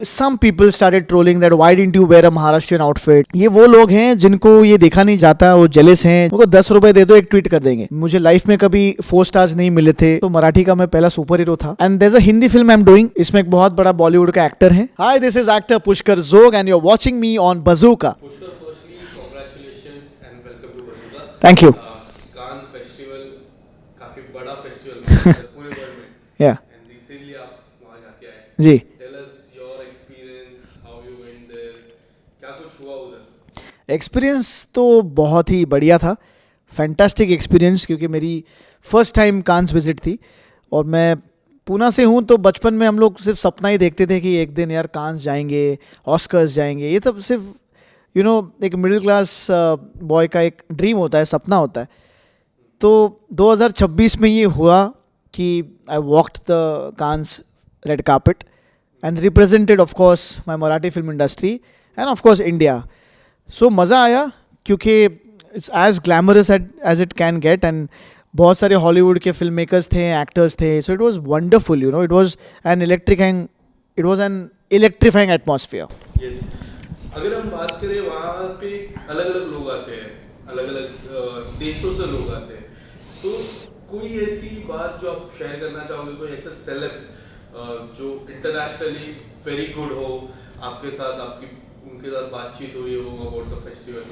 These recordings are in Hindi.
Some people started trolling that why didn't you wear a Maharashtrian outfit. ये वो लोग हैं जिनको ये देखा नहीं जाता, वो जेलस हैं, उनको 10 रुपए दे दो एक ट्वीट कर देंगे. मुझे लाइफ में कभी 4 स्टार्स नहीं मिले थे, तो मराठी का मैं पहला सुपर हीरो था. And there is a Hindi film I am doing. इसमें एक बहुत बड़ा बॉलीवुड का एक्टर है. Hi, this is actor Pushkar Jog and you are watching me on Bazooka. Pushkar, firstly, congratulations and welcome to Bazooka. Thank you. Cannes Festival काफी बड़ा फेस्टिवल पूरे वर्ल्ड में. या And recently आप वहाँ जाके आए. जी. Tell us your experience, how you went there. क्या कुछ हुआ उधर? एक्सपीरियंस तो बहुत ही बढ़िया था. फैंटास्टिक एक्सपीरियंस, क्योंकि मेरी फर्स्ट टाइम कांस विजिट थी. और मैं पूना से हूँ, तो बचपन में हम लोग सिर्फ सपना ही देखते थे कि एक दिन यार कांस जाएंगे, ऑस्कर्स जाएंगे. ये तब सिर्फ एक मिडिल क्लास बॉय का एक ड्रीम होता है, सपना होता है. तो 2026 में ये हुआ कि I walked the Cannes red carpet and represented of course my Marathi film industry and of course India. So मज़ा आया, क्योंकि it's as glamorous as it can get. And बहुत सारे हॉलीवुड के फिल्म मेकर्स थे, एक्टर्स थे. So it was wonderful. It was an electrifying atmosphere. Yes. अगर हम बात करें वहाँ पे अलग अलग लोग आते हैं, अलग अलग देशों से लोग आते हैं. तो कोई ऐसी बात जो आप शेयर करना चाहोगे, कोई ऐसा सेलेब जो इंटरनेशनली वेरी गुड हो, आपके साथ आपकी उनके साथ बातचीत हुई हो अबाउट द फेस्टिवल?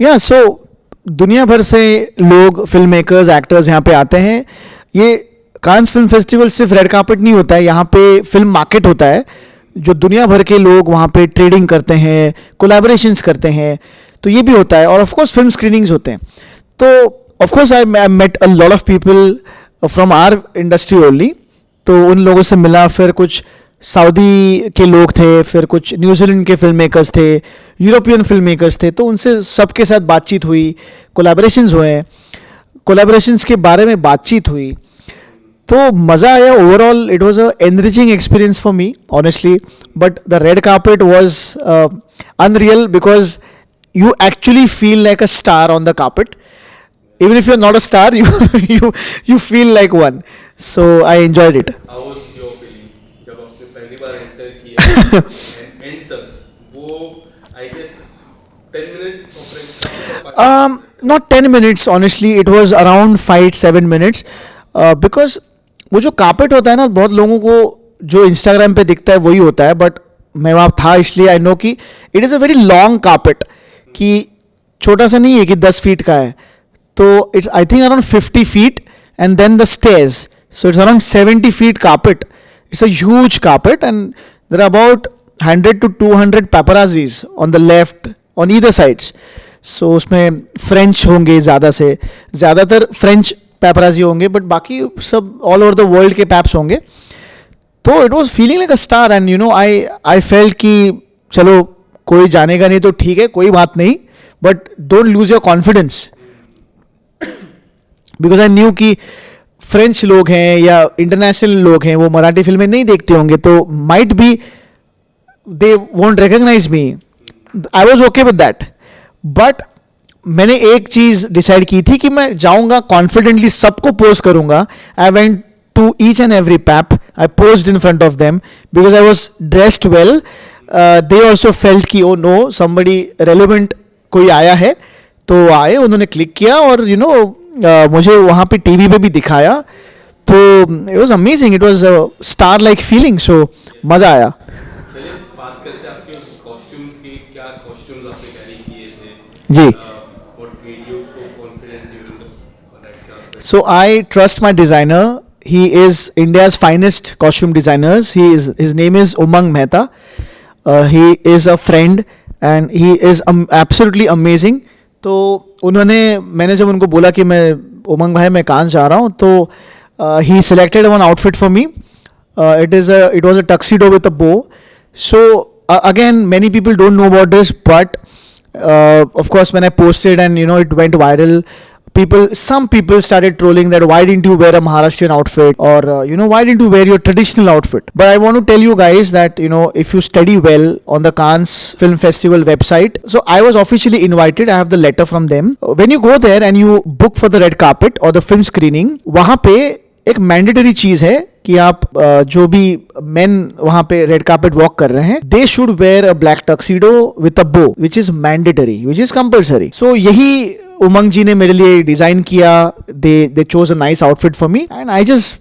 या सो दुनिया भर से लोग, फिल्म मेकर्स, एक्टर्स यहाँ पे आते हैं. ये कांस फिल्म फेस्टिवल सिर्फ रेड कार्पेट नहीं होता है, यहाँ पे फिल्म मार्केट होता है, जो दुनिया भर के लोग वहाँ पे ट्रेडिंग करते हैं, कोलैबोरेशंस करते हैं. तो ये भी होता है. और ऑफ कोर्स फिल्म स्क्रीनिंग्स होते हैं. तो of course I met a lot of people from our industry only. तो उन लोगों से मिला. फिर कुछ सऊदी के लोग थे, फिर कुछ न्यूजीलैंड के फिल्म मेकर्स थे, यूरोपियन फिल्म मेकर्स थे. तो उनसे सबके साथ बातचीत हुई, कोलैबोरेशंस हुए, कोलैबोरेशंस के बारे में बातचीत हुई. तो मज़ा आया. Overall it was a enriching experience for me honestly. But the red carpet was unreal, because you actually feel like a star on the carpet. Even if you're not a star, you feel like one. So I enjoyed it. How was your feeling जब आपने पहली बार एंटर किया एंड तक वो I guess 10 minutes of Not 10 minutes, honestly. It was around 5-7 minutes. Because वो जो कार्पेट होता है ना, बहुत लोगों को जो इंस्टाग्राम पे दिखता है वही होता है. बट मैं वहाँ था, इसलिए आई नो कि it is a very long carpet, कि छोटा सा नहीं है कि 10 फीट का है. तो it's I think around 50 feet and then the stairs. So it's around 70 feet carpet. It's a huge carpet and there are about 100 to 200 paparazzis on the left, on either sides. So उसमें फ्रेंच होंगे ज़्यादातर फ्रेंच पैपराजी होंगे, बट बाकी सब ऑल ओवर द वर्ल्ड के पैप्स होंगे. तो it was feeling like a star. And I felt कि चलो कोई जानेगा नहीं तो ठीक है, कोई बात नहीं, but don't lose your confidence. Because I knew कि फ्रेंच लोग हैं या इंटरनेशनल लोग हैं, वो मराठी फिल्में नहीं देखते होंगे, तो might be they won't recognise me. I was okay with that. But मैंने एक चीज़ डिसाइड की थी कि मैं जाऊंगा कॉन्फिडेंटली, सबको पोज करूंगा. I went to each and every pap. I posed in front of them because I was dressed well. They also felt कि oh no, somebody relevant कोई आया है. तो आए, उन्होंने क्लिक किया और मुझे वहाँ पे टीवी पे भी दिखाया. तो it was amazing. It was a star like feeling. So मज़ा आया. चलिए बात करते हैं आपके कॉस्ट्यूम्स की. क्या कॉस्ट्यूम्स आपने कैरी किए थे? जी. What made you so confident during the red carpet? So I trust my designer. He is India's finest costume designers. His name is Umang Mehta. He is a friend and he is absolutely amazing. तो मैंने जब उनको बोला कि मैं उमंग भाई मैं कांस जा रहा हूँ, तो he selected one outfit for me. It was a tuxedo with a bow. So again, many people don't know about this, but of course when I posted and it went viral, some people started trolling that why didn't you wear a Maharashtrian outfit, or why didn't you wear your traditional outfit. But I want to tell you guys that if you study well on the Cannes Film Festival website, so I was officially invited. I have the letter from them. When you go there and you book for the red carpet or the film screening, वहाँ पे एक मैंडेटरी चीज़ है कि आप जो भी मेन वहां पे रेड कार्पेट वॉक कर रहे हैं, they should wear a black tuxedo with a bow, which is mandatory, which is compulsory. So यही उमंग जी ने मेरे लिए डिजाइन किया. They chose a nice outfit for me and I just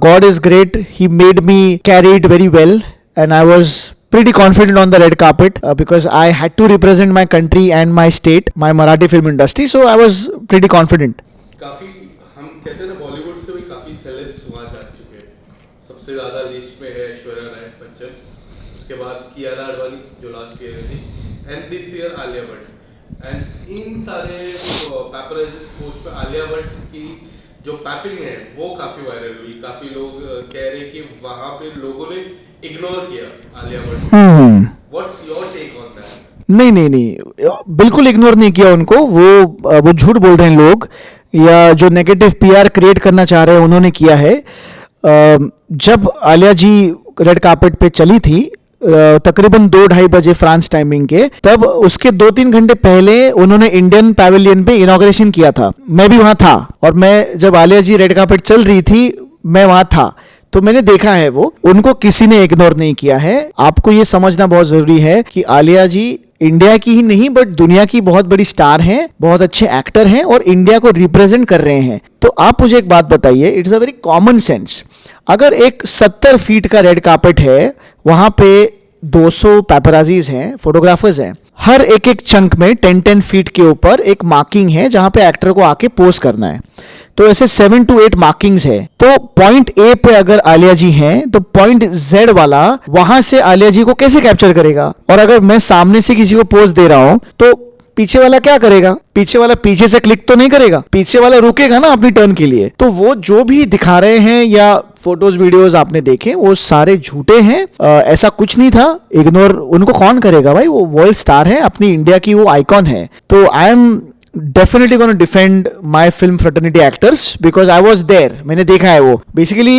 God is great. He made me carry it very well, and I was pretty confident on the red carpet because I had to represent my country and my state, my Marathi film industry. So I was pretty confident. काफी हम कहते हैं ना बॉलीवुड से भी काफी सेलेब्स वहाँ जा चुके हैं. सबसे ज्यादा लिस्ट में है ऐश्वर्या राय बच्चन, उसके बाद कियारा आडवाणी जो लास्ट ईयर थी, and this year Alia Bhatt. And in सारे पेपराइजी पोस्ट पे आलिया भट्ट की जो पैपिंग है वो काफी वायरल हुई. काफी लोग कह रहे कि वहां पे लोगों ने इग्नोर किया Alia Bhatt. What's your take on that? नहीं, बिल्कुल इग्नोर नहीं किया उनको. वो झूठ बोल रहे हैं लोग, या जो नेगेटिव पीआर क्रिएट करना चाह रहे हैं उन्होंने किया है. जब आलिया जी रेड कार्पेट पे चली थी तकरीबन 2-2:30 बजे फ्रांस टाइमिंग के, तब उसके 2-3 घंटे पहले उन्होंने इंडियन पैवेलियन पे इनॉग्रेशन किया था. मैं भी वहां था, और मैं जब आलिया जी रेड कार्पेट चल रही थी मैं वहां था, तो मैंने देखा है वो. उनको किसी ने इग्नोर नहीं किया है. आपको ये समझना बहुत जरूरी है कि आलिया जी इंडिया की ही नहीं बट दुनिया की बहुत बड़ी स्टार हैं, बहुत अच्छे एक्टर हैं और इंडिया को रिप्रेजेंट कर रहे हैं. तो आप मुझे एक बात बताइए, it's a very common sense. अगर एक 70 फीट का रेड कार्पेट है, वहां पे 200 पैपराजीज हैं, फोटोग्राफर्स हैं, हर एक चंक में 10-10 फीट के ऊपर एक मार्किंग है जहां पे एक्टर को आके पोज करना है. तो ऐसे 7 to 8 मार्किंग्स है. तो पॉइंट ए पे अगर आलिया जी हैं तो पॉइंट जेड वाला वहां से आलिया जी को कैसे कैप्चर करेगा? और अगर मैं सामने से किसी को पोज दे रहा हूं तो पीछे वाला क्या करेगा? पीछे वाला पीछे से क्लिक तो नहीं करेगा, पीछे वाला रुकेगा ना अपनी टर्न के लिए. तो वो जो भी दिखा रहे हैं या फोटोज वीडियोस आपने देखे वो सारे झूठे हैं. ऐसा कुछ नहीं था. इग्नोर उनको कौन करेगा भाई? वो वर्ल्ड स्टार है, अपनी इंडिया की वो आइकॉन है. तो I M definitely going to defend my film fraternity actors because I was there. मैंने देखा है वो. बेसिकली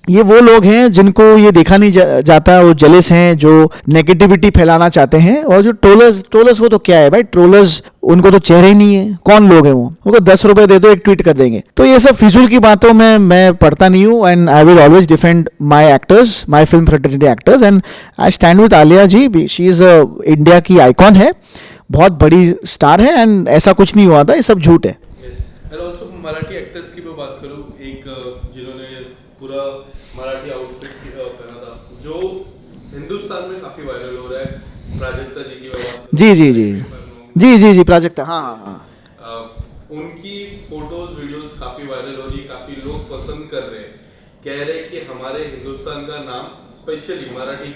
ये वो लोग हैं जिनको ये देखा नहीं जाता, वो जेलस हैं, जो नेगेटिविटी फैलाना चाहते हैं. और जो ट्रोलर्स वो तो क्या है भाई? ट्रोलर्स उनको तो चेहरे ही नहीं है. कौन लोग हैं वो? उनको 10 रुपए दे दो, एक ट्वीट कर देंगे. तो ये सब फिजूल की बातों में मैं पढ़ता नहीं हूँ. And I will always defend my actors, my film fraternity actors, and I stand with Alia ji. She is India की आइकॉन है, बहुत बड़ी स्टार है, एंड ऐसा कुछ नहीं हुआ था. ये सब झूठ है. एंड आल्सो मराठी एक्टर्स की मैं बात करूं, एक जिन्होंने पूरा मराठी आउटफिट पहना था, जो हिंदुस्तान में काफी वायरल हो रहा है, प्राजक्ता जी की बात. जी, प्राजक्ता. हाँ. उनकी फोटोज वीडियोस काफी वायरल हो रही है, काफी लोग पसंद कर रहे हैं, कह रहे हैं कि हमारे हिंदुस्तान का नाम, स्पेशली मराठी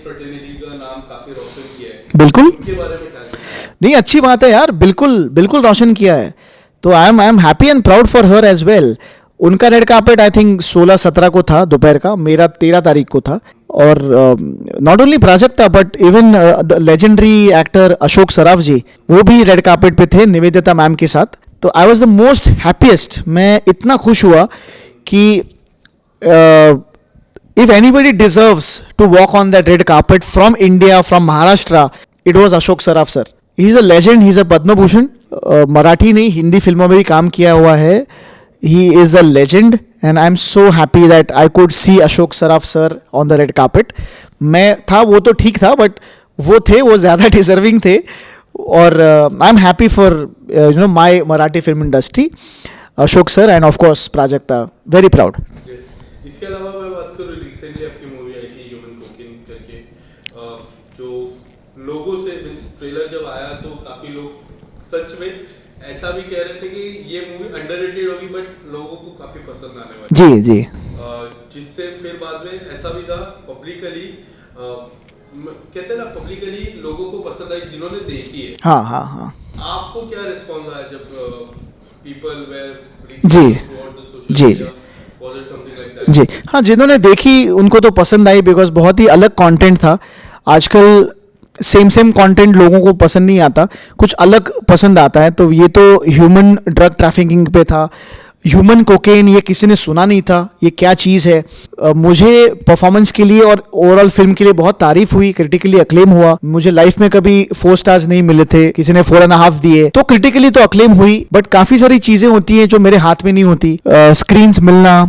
फ्रेटर्निटी का नाम काफी रोशन किया है. बिल्कुल. उनके बारे में क्या कहना है? नहीं, अच्छी बात है यार, बिल्कुल रोशन किया है. तो I am happy and proud for her as well. उनका रेड कार्पेट आई थिंक 16-17 को था दोपहर का, मेरा 13 तारीख को था. और not only Prajakta but even the legendary actor Ashok Saraf ji, वो भी रेड कार्पेट पे थे निवेदिता मैम के साथ. तो I was the most happiest. मैं इतना खुश हुआ कि if anybody deserves to walk on that red carpet from India, from Maharashtra, it was Ashok Saraf sir. He is a legend. He is a Padma Bhushan. Marathi नहीं, हिंदी फिल्मों में भी काम किया हुआ है. He is a legend and I'm so happy that I could see Ashok Saraf sir on the red carpet. मैं था, वो तो ठीक था, बट वो थे, वो ज़्यादा डिजर्विंग थे. और आई am happy for my Marathi film industry, Ashok sir and of course Prajakta. Very proud. इसके अलावा मैं बात करूँ, रिसेंटली आपकी मूवी आई थी ह्यूमन कुकिंग करके, जो लोगों से ट्रेलर जब आया तो काफी लोग सच में ऐसा भी कह रहे थे कि ये मूवी अंडररेटेड होगी, बट लोगों को काफी पसंद आने वाली. जी. जिससे फिर बाद में ऐसा भी था, पब्लिकली कहते हैं ना, पब्लिकली लोगों को पसंद आई जिन्होंने देखी है. हाँ. आपको क्या रिस्पॉन्स आया जब पीपल वेर जी. जी हाँ, जिन्होंने देखी उनको तो पसंद आई, बिकॉज बहुत ही अलग कंटेंट था. आजकल सेम कंटेंट लोगों को पसंद नहीं आता, कुछ अलग पसंद आता है. तो ये तो ह्यूमन ड्रग ट्रैफिकिंग पे था, ह्यूमन कोकेन ये किसी ने सुना नहीं था, ये क्या चीज़ है। मुझे परफॉर्मेंस के लिए और ओवरऑल फिल्म के लिए बहुत तारीफ हुई, क्रिटिकली अक्लेम हुआ। मुझे लाइफ में कभी 4 स्टार्स नहीं मिले थे, किसी ने 4.5 दिए, तो क्रिटिकली तो अक्लेम हुई। बट काफ़ी सारी चीज़ें होती हैं जो मेरे हाथ में नहीं होती। स्क्रीन्स मिलना,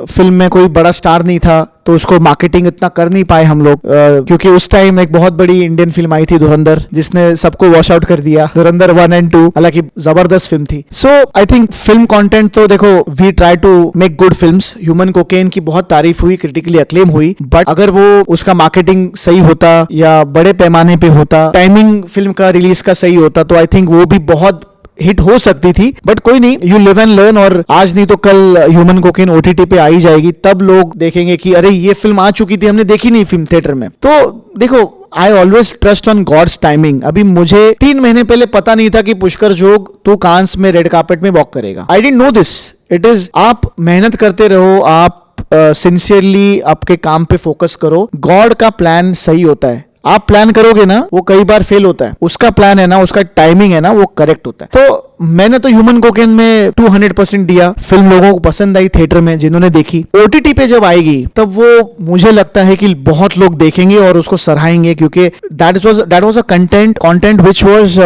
फिल्म में कोई बड़ा स्टार नहीं था तो उसको मार्केटिंग इतना कर नहीं पाए हम लोग, क्योंकि उस टाइम एक बहुत बड़ी इंडियन फिल्म आई थी धुरंधर, जिसने सबको वॉश आउट कर दिया, धुरंधर 1 और 2। हालांकि जबरदस्त फिल्म थी। So I think film content तो देखो, we try to make good films. Human Cocaine की बहुत तारीफ हुई, क्रिटिकली अक्लेम हुई, बट अगर वो उसका मार्केटिंग सही होता या बड़े पैमाने पे होता, टाइमिंग फिल्म का रिलीज का सही होता, तो आई थिंक वो भी बहुत हिट हो सकती थी। बट कोई नहीं, यू लिव एंड लर्न, और आज नहीं तो कल ह्यूमन कोकेन OTT पे आ ही जाएगी, तब लोग देखेंगे कि अरे ये फिल्म आ चुकी थी, हमने देखी नहीं फिल्म थिएटर में। तो देखो, I always trust on God's timing. अभी मुझे 3 महीने पहले पता नहीं था कि पुष्कर जोग तू कांस में रेड कार्पेट में वॉक करेगा। I didn't know this. It is, आप मेहनत करते रहो, आप सिंसियरली आपके काम पे फोकस करो, गॉड का प्लान सही होता है। आप प्लान करोगे ना, वो कई बार फेल होता है, उसका प्लान है ना, उसका टाइमिंग है ना, वो करेक्ट होता है। तो मैंने तो ह्यूमन कोकेन में 200% दिया। फिल्म लोगों को पसंद आई थिएटर में, जिन्होंने देखी। OTT पे जब आएगी तब वो मुझे लगता है कि बहुत लोग देखेंगे और उसको सराहेंगे, क्योंकि that was a content which was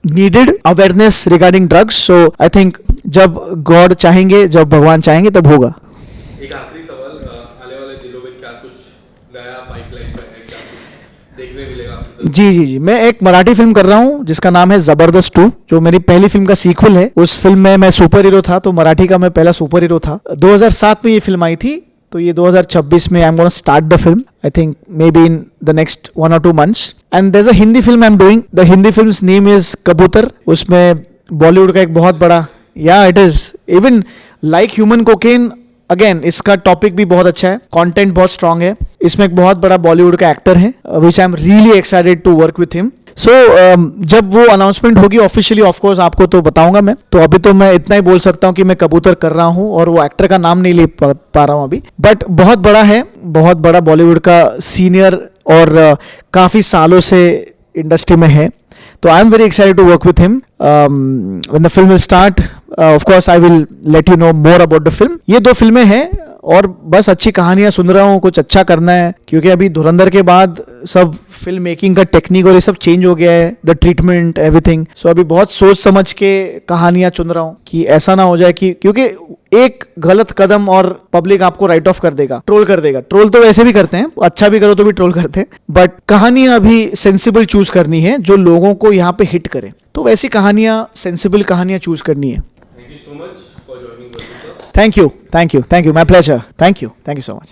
needed, awareness regarding drugs. So I think जब गॉड चाहेंगे, जब भगवान चाहेंगे, तब होगा। एक आखिरी सवाल, आने वाले दिनों में क्या कुछ नया पाइपलाइन में है, क्या कुछ देखने मिलेगा आपको? जी, मैं एक मराठी फिल्म कर रहा हूँ जिसका नाम है जबरदस्त 2, जो मेरी पहली फिल्म का सीक्वल है। उस फिल्म में मैं सुपर हीरो था, तो मराठी का मैं पहला सुपर हीरो था। 2007 में ये फिल्म आई थी, तो ये 2026 में I am gonna start the film, I think may be in the next 1 or 2 months। And there is a Hindi film I am doing, the Hindi films name is Kabootar. उसमें बॉलीवुड का एक बहुत बड़ा, या it is even like Human Cocaine, again इसका टॉपिक भी बहुत अच्छा है, कंटेंट बहुत स्ट्रांग है। इसमें एक बहुत बड़ा बॉलीवुड का एक्टर है, which I am really excited to work with him. So जब वो अनाउंसमेंट होगी ऑफिशियली, ऑफ कोर्स आपको तो बताऊंगा मैं। तो अभी तो मैं इतना ही बोल सकता हूँ कि मैं कबूतर कर रहा हूँ, और वो एक्टर का नाम नहीं ले पा रहा हूँ अभी। बट बहुत बड़ा है, बहुत बड़ा बॉलीवुड का सीनियर, और काफ़ी सालों से इंडस्ट्री में है। तो I am very excited to work with him. When the film will start, of course I will let you know more about the film. ये 2 फिल्में हैं, और बस अच्छी कहानियां सुन रहा हूँ, कुछ अच्छा करना है, क्योंकि अभी धुरंधर के बाद सब फिल्म मेकिंग का टेक्निक और ये सब चेंज हो गया है, द ट्रीटमेंट एवरीथिंग। सो अभी बहुत सोच समझ के कहानियां चुन रहा हूँ, कि ऐसा ना हो जाए कि, क्योंकि एक गलत कदम और पब्लिक आपको राइट ऑफ कर देगा, ट्रोल कर देगा। ट्रोल तो वैसे भी करते हैं, अच्छा भी करो तो भी ट्रोल करते हैं, बट कहानियां अभी सेंसिबल चूज करनी है, जो लोगों को यहाँ पे हिट करे। तो वैसी कहानियां, सेंसिबल कहानियां चूज करनी है। Thank you so much for joining. Thank you, my pleasure. Thank you so much.